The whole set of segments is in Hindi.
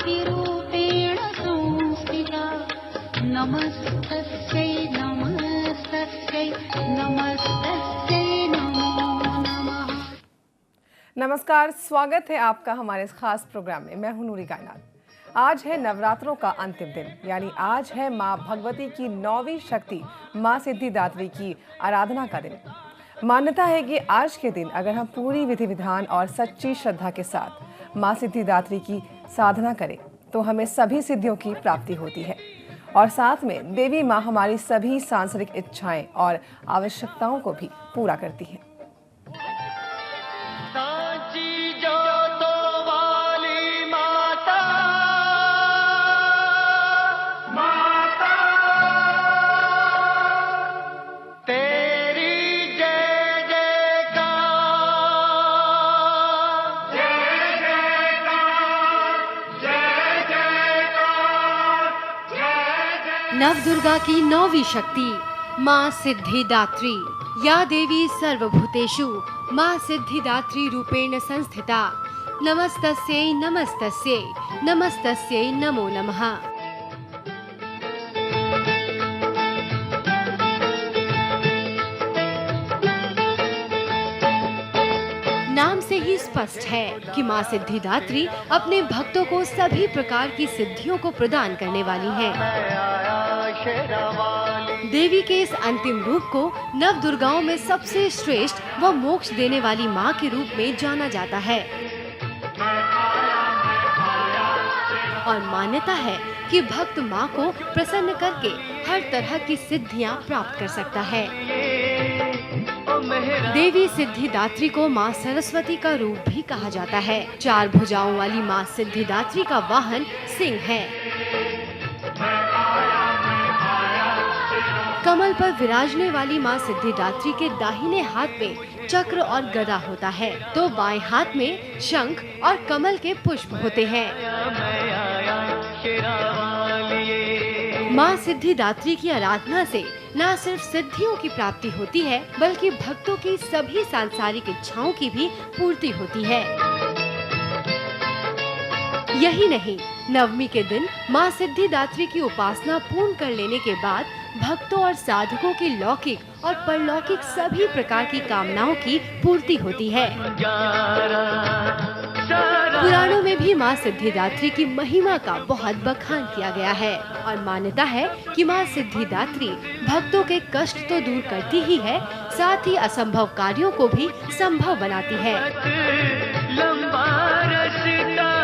शक्तिरूपेण संस्थिता नमस्तस्यै नमस्तस्यै नमस्तस्यै नमो नमः। नमस्कार, स्वागत है आपका हमारे इस खास प्रोग्राम में। मैं हूं नूरी कायनात। आज है नवरात्रों का अंतिम दिन, यानी आज है माँ भगवती की 9वीं शक्ति माँ सिद्धिदात्री की आराधना का दिन। मान्यता है कि आज के दिन अगर हम पूरी विधि विधान और सच्ची श्रद्धा के साथ माँ सिद्धिदात्री की साधना करें तो हमें सभी सिद्धियों की प्राप्ति होती है और साथ में देवी माँ हमारी सभी सांसारिक इच्छाएं और आवश्यकताओं को भी पूरा करती हैं। नवदुर्गा की 9वीं शक्ति माँ सिद्धिदात्री। या देवी सर्वभूतेषु माँ सिद्धिदात्री रूपेण संस्थिता नमस्तस्यै नमस्तस्यै नमस्तस्यै नमो नमः। नाम से ही स्पष्ट है कि माँ सिद्धिदात्री अपने भक्तों को सभी प्रकार की सिद्धियों को प्रदान करने वाली हैं। देवी के इस अंतिम रूप को नव दुर्गाओं में सबसे श्रेष्ठ व मोक्ष देने वाली माँ के रूप में जाना जाता है और मान्यता है कि भक्त माँ को प्रसन्न करके हर तरह की सिद्धियाँ प्राप्त कर सकता है। देवी सिद्धिदात्री को माँ सरस्वती का रूप भी कहा जाता है। 4 भुजाओं वाली माँ सिद्धिदात्री का वाहन सिंह है। कमल पर विराजने वाली माँ सिद्धिदात्री के दाहिने हाथ में चक्र और गदा होता है तो बाएं हाथ में शंख और कमल के पुष्प होते हैं। माँ सिद्धिदात्री की आराधना से न सिर्फ सिद्धियों की प्राप्ति होती है बल्कि भक्तों की सभी सांसारिक इच्छाओं की भी पूर्ति होती है। यही नहीं, नवमी के दिन माँ सिद्धिदात्री की उपासना पूर्ण कर लेने के बाद भक्तों और साधकों की लौकिक और परलौकिक सभी प्रकार की कामनाओं की पूर्ति होती है। पुराणों में भी माँ सिद्धिदात्री की महिमा का बहुत बखान किया गया है और मान्यता है कि माँ सिद्धिदात्री भक्तों के कष्ट तो दूर करती ही है, साथ ही असंभव कार्यों को भी संभव बनाती है। लंबा रस्ता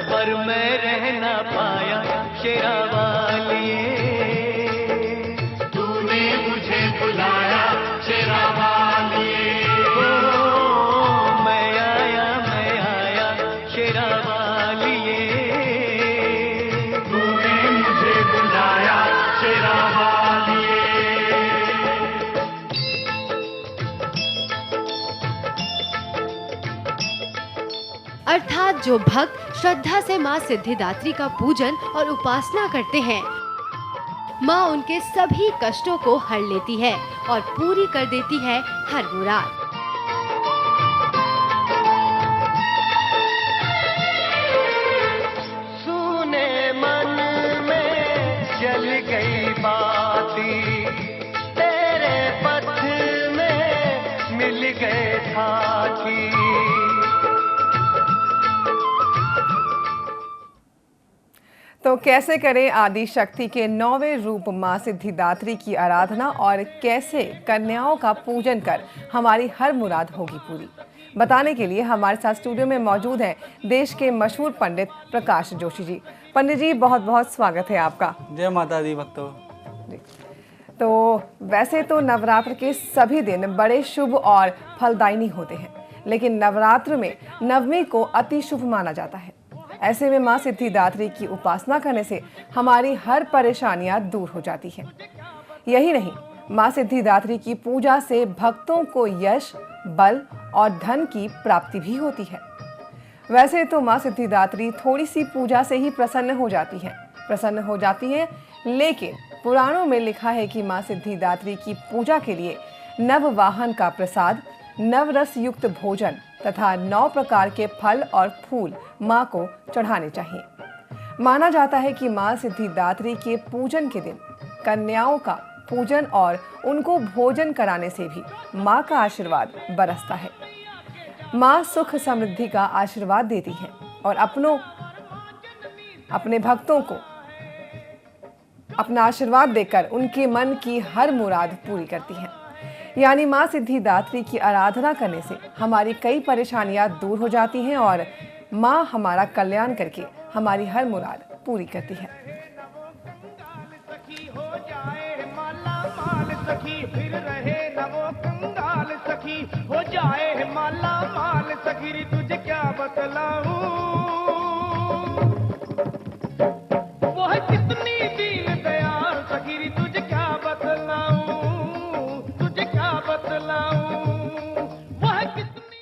पर मैं रह ना पाया शेरा वालिए, तूने मुझे बुलाया शेरा वालिए। ओ मैं आया शेरा वालिए, तूने मुझे बुलाया शेरा वालिए। अर्थात जो भक्त श्रद्धा से माँ सिद्धिदात्री का पूजन और उपासना करते हैं, माँ उनके सभी कष्टों को हर लेती है और पूरी कर देती है हर मुराद। सुने मन में जल गई बाती, तेरे पथ में मिल गए साथी। तो कैसे करें आदि शक्ति के 9वें रूप माँ सिद्धिदात्री की आराधना और कैसे कन्याओं का पूजन कर हमारी हर मुराद होगी पूरी, बताने के लिए हमारे साथ स्टूडियो में मौजूद हैं देश के मशहूर पंडित प्रकाश जोशी जी। पंडित जी, बहुत बहुत स्वागत है आपका। जय माता दी भक्तों। तो वैसे तो नवरात्र के सभी दिन बड़े शुभ और फलदायी होते हैं, लेकिन नवरात्र में नवमी को अति शुभ माना जाता है। ऐसे में माँ सिद्धिदात्री की उपासना करने से हमारी हर परेशानियां दूर हो जाती हैं। यही नहीं, माँ सिद्धिदात्री की पूजा से भक्तों को यश, बल और धन की प्राप्ति भी होती है। वैसे तो माँ सिद्धिदात्री थोड़ी सी पूजा से ही प्रसन्न हो जाती हैं, लेकिन पुराणों में लिखा है कि माँ सिद्धिदात्री की पूजा के लिए नव वाहन का प्रसाद, नवरस युक्त भोजन तथा 9 प्रकार के फल और फूल मां को चढ़ाने चाहिए। माना जाता है कि मां सिद्धिदात्री के पूजन के दिन कन्याओं का पूजन और उनको भोजन कराने से भी मां का आशीर्वाद बरसता है। मां सुख समृद्धि का आशीर्वाद देती है और अपने भक्तों को अपना आशीर्वाद देकर उनके मन की हर मुराद पूरी करती है। यानी मां सिद्धिदात्री की आराधना करने से हमारी कई परेशानियां दूर हो जाती हैं और मां हमारा कल्याण करके हमारी हर मुराद पूरी करती है। हो जाए माला माल सखी, फिर रहे नवो कंगाल सखी। हो जाए माला माल सखी, तुझे क्या बतलाऊं, वो है कितनी दीन दयाल सखी। तुझे क्या बतलाऊं, तुझे क्या बतलाऊं, वो है कितनी।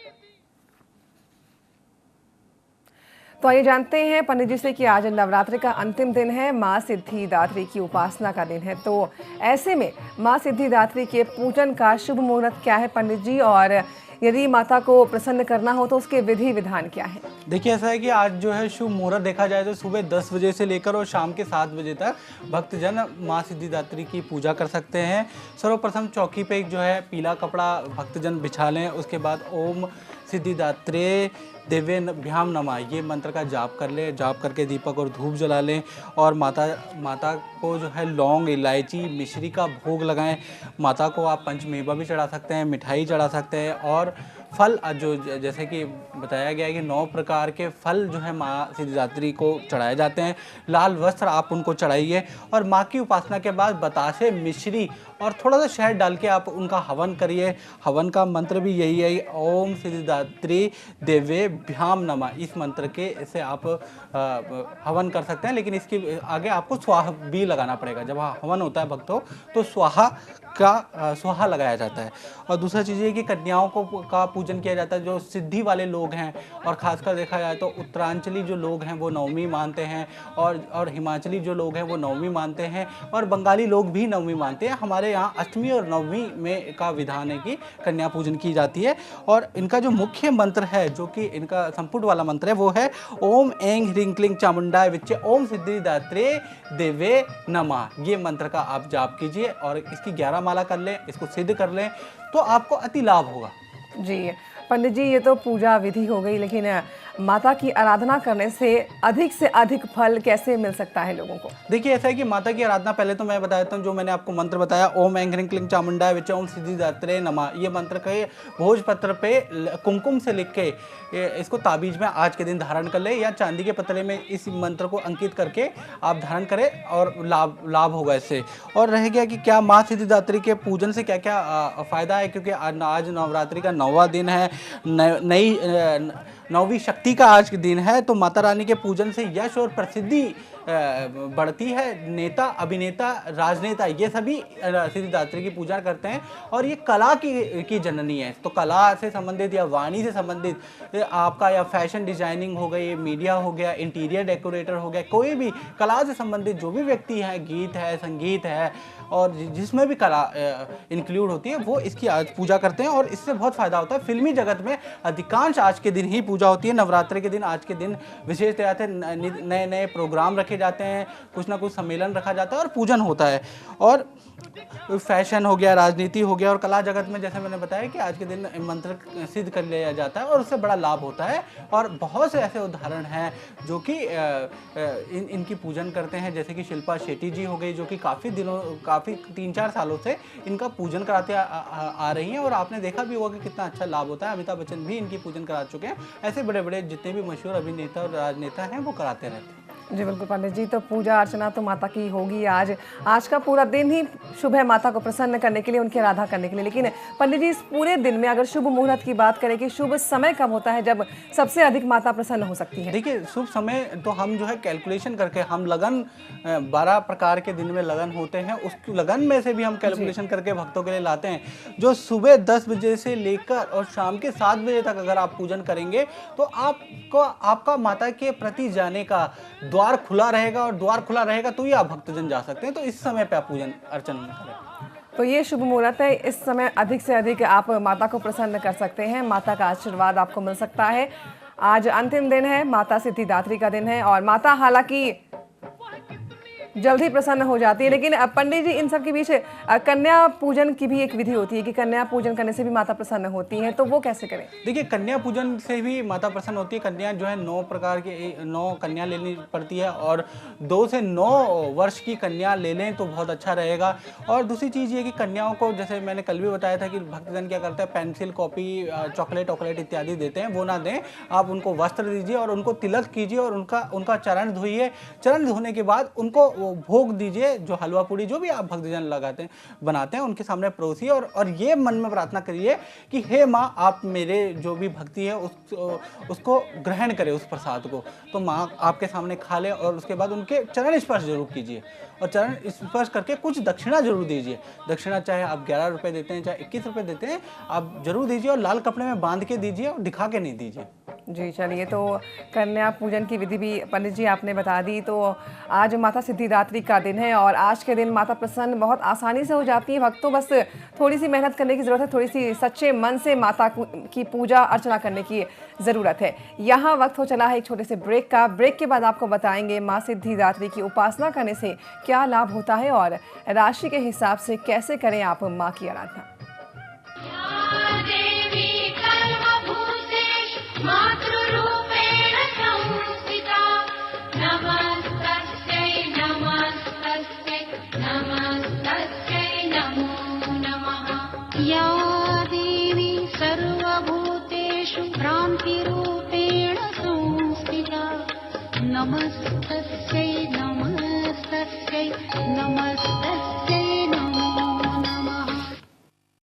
तो आइए जानते हैं पंडित जी से कि आज नवरात्रि का अंतिम दिन है, मां सिद्धिदात्री की उपासना का दिन है। तो ऐसे में मां सिद्धिदात्री के पूजन का शुभ मुहूर्त क्या है पंडित जी, और यदि माता को प्रसन्न करना हो तो उसके विधि विधान क्या है? देखिए ऐसा है कि आज जो है शुभ मुहूर्त देखा जाए तो सुबह 10 बजे से लेकर और शाम के 7 बजे तक भक्तजन मां सिद्धिदात्री की पूजा कर सकते हैं। सर्वप्रथम चौकी पे जो है पीला कपड़ा भक्तजन बिछा लें, उसके बाद ओम सिद्धिदात्री दिव्याभ्याम नमः ये मंत्र का जाप कर लें। जाप करके दीपक और धूप जला लें और माता को जो है लौंग, इलायची, मिश्री का भोग लगाएं। माता को आप पंचमेवा भी चढ़ा सकते हैं, मिठाई चढ़ा सकते हैं और फल जो जैसे कि बताया गया है कि 9 प्रकार के फल जो है माँ सिद्धिदात्री को चढ़ाए जाते हैं। लाल वस्त्र आप उनको चढ़ाइए और माँ की उपासना के बाद बतासे, मिश्री और थोड़ा सा शहद डाल के आप उनका हवन करिए। हवन का मंत्र भी यही है, ओम सिद्धिदात्री दिव्याभ्याम नमः। इस मंत्र के से आप हवन कर सकते हैं, लेकिन इसके आगे आपको स्वाहा भी लगाना पड़ेगा। जब हवन होता है भक्तों तो स्वाहा लगाया जाता है। और दूसरा चीज़ ये कि कन्याओं का पूजन किया जाता है। जो सिद्धि वाले लोग हैं और ख़ासकर देखा जाए तो उत्तरांचली जो लोग हैं वो नवमी मानते हैं और हिमाचली जो लोग हैं वो नवमी मानते हैं और बंगाली लोग भी नवमी मानते हैं। हमारे यहाँ अष्टमी और नवमी में का विधान है कि कन्या पूजन की जाती है। और इनका जो मुख्य मंत्र है, जो कि इनका संपुट वाला मंत्र है, वो है ओम ऐं ह्रीं क्लीं चामुंडाय विच्चे ओम सिद्धिदात्री देवे नमः। ये मंत्र का आप जाप कीजिए और इसकी 11 माला कर लें, इसको सिद्ध कर लें तो आपको अति लाभ होगा। जी पंडित जी, ये तो पूजा विधि हो गई, लेकिन माता की आराधना करने से अधिक फल कैसे मिल सकता है लोगों को? देखिए ऐसा है कि माता की आराधना, पहले तो मैं बता देता हूँ जो मैंने आपको मंत्र बताया, ओम ऐं ह्रीं क्लीं चामुंडाय विच्चे ओम सिद्धिदात्री नमः। ये मंत्र के भोजपत्र पे कुमकुम से लिख के इसको ताबीज में आज के दिन धारण कर ले या चांदी के पतले में इस मंत्र को अंकित करके आप धारण करें और लाभ होगा इससे। और रह गया कि क्या माँ सिद्धिदात्री के पूजन से क्या क्या फ़ायदा है, क्योंकि आज नवरात्रि का 9वां दिन है, नौवीं शक्ति का आज के दिन है। तो माता रानी के पूजन से यश और प्रसिद्धि बढ़ती है। नेता, अभिनेता, राजनेता ये सभी सिद्धिदात्री की पूजा करते हैं और ये कला की जननी है। तो कला से संबंधित या वाणी से संबंधित आपका या फैशन डिजाइनिंग हो गई, मीडिया हो गया, इंटीरियर डेकोरेटर हो गया, कोई भी कला से संबंधित जो भी व्यक्ति है, गीत है, संगीत है और जिसमें भी कला इंक्लूड होती है वो इसकी आज पूजा करते हैं और इससे बहुत फ़ायदा होता है। फिल्मी जगत में अधिकांश आज के दिन ही पूजा होती है। नवरात्रि के दिन आज के दिन विशेष तरह से नए नए प्रोग्राम रखे जाते हैं, कुछ ना कुछ सम्मेलन रखा जाता है और पूजन होता है। और फैशन हो गया, राजनीति हो गया और कला जगत में जैसे मैंने बताया कि आज के दिन मंत्र सिद्ध कर लिया जाता है और उससे बड़ा लाभ होता है। और बहुत से ऐसे उदाहरण हैं जो कि इनकी पूजन करते हैं, जैसे कि शिल्पा शेट्टी जी हो गई जो कि काफ़ी 3-4 सालों से इनका पूजन कराते आ रही हैं और आपने देखा भी होगा कि कितना अच्छा लाभ होता है। अमिताभ बच्चन भी इनकी पूजन करा चुके हैं। ऐसे बड़े बड़े जितने भी मशहूर अभिनेता और राजनेता हैं वो कराते रहते हैं। जी बिल्कुल पंडित जी, तो पूजा अर्चना तो माता की होगी। आज का पूरा दिन ही शुभ है माता को प्रसन्न करने के लिए, उनकी आराधना करने के लिए। लेकिन पंडित जी, इस पूरे दिन में अगर शुभ मुहूर्त की बात करें कि शुभ समय कब होता है जब सबसे अधिक माता प्रसन्न हो सकती है? देखिए शुभ समय तो हम जो है कैलकुलेशन करके हम लगन 12 प्रकार के दिन में लगन होते हैं, उस लगन में से भी हम कैलकुलेशन करके भक्तों के लिए लाते हैं। जो सुबह 10 बजे से लेकर और शाम के 7 बजे तक अगर आप पूजन करेंगे तो आपका माता के प्रति जाने का द्वार खुला रहेगा और द्वार खुला रहेगा तो ही आप भक्तजन जा सकते हैं। तो इस समय पे आप पूजन अर्चन करें। तो ये शुभ मुहूर्त है, इस समय अधिक से अधिक आप माता को प्रसन्न कर सकते हैं, माता का आशीर्वाद आपको मिल सकता है। आज अंतिम दिन है, माता सिद्धिदात्री का दिन है और माता हालांकि जल्दी प्रसन्न हो जाती है, लेकिन पंडित जी इन सब के बीच कन्या पूजन की भी एक विधि होती है कि कन्या पूजन करने से भी माता प्रसन्न होती है, तो वो कैसे करें? देखिए, कन्या पूजन से भी माता प्रसन्न होती है। कन्या जो है 9 प्रकार की 9 कन्या लेनी पड़ती है और 2 से 9 वर्ष की कन्या ले लें तो बहुत अच्छा रहेगा। और दूसरी चीज़ ये कि कन्याओं को, जैसे मैंने कल भी बताया था कि भक्तजन क्या करते हैं, पेंसिल, कॉपी, चॉकलेट इत्यादि देते हैं, वो ना दें। आप उनको वस्त्र दीजिए और उनको तिलक कीजिए और उनका चरण धोइए। चरण धोने के बाद उनको भोग दीजिए, जो हलवा पूड़ी जो भी आप भक्तजन बनाते हैं उनके सामने परोसिए और ये मन में प्रार्थना करिए कि हे माँ, आप मेरे जो भी भक्ति है उसको ग्रहण करें, उस प्रसाद को। तो माँ आपके सामने खा ले और उसके बाद उनके चरण स्पर्श जरूर कीजिए और चरण स्पर्श करके कुछ दक्षिणा जरूर दीजिए। दक्षिणा चाहे आप 11 रुपये देते हैं, चाहे 21 रुपये देते हैं, आप जरूर दीजिए और लाल कपड़े में बांध के दीजिए और दिखा के नहीं दीजिए। जी चलिए, तो कन्या पूजन की विधि भी पंडित जी आपने बता दी। तो आज माता सिद्धिदात्री का दिन है और आज के दिन माता प्रसन्न बहुत आसानी से हो जाती है। भक्तों बस थोड़ी सी मेहनत करने की ज़रूरत है, थोड़ी सी सच्चे मन से माता की पूजा अर्चना करने की ज़रूरत है। यहाँ वक्त हो चला है एक छोटे से ब्रेक का। ब्रेक के बाद आपको बताएंगे माँ सिद्धिदात्री की उपासना करने से क्या लाभ होता है और राशि के हिसाब से कैसे करें आप माँ की आराधना। मातृरूपेण संस्थिता नमस्तस्यै नमस्तस्यै नमस्तस्यै नमो नमः। या देवी सर्वभूतेषु भ्रान्तिरूपेण संस्थिता नमस्तस्यै नमस्तस्यै नमस्तस्यै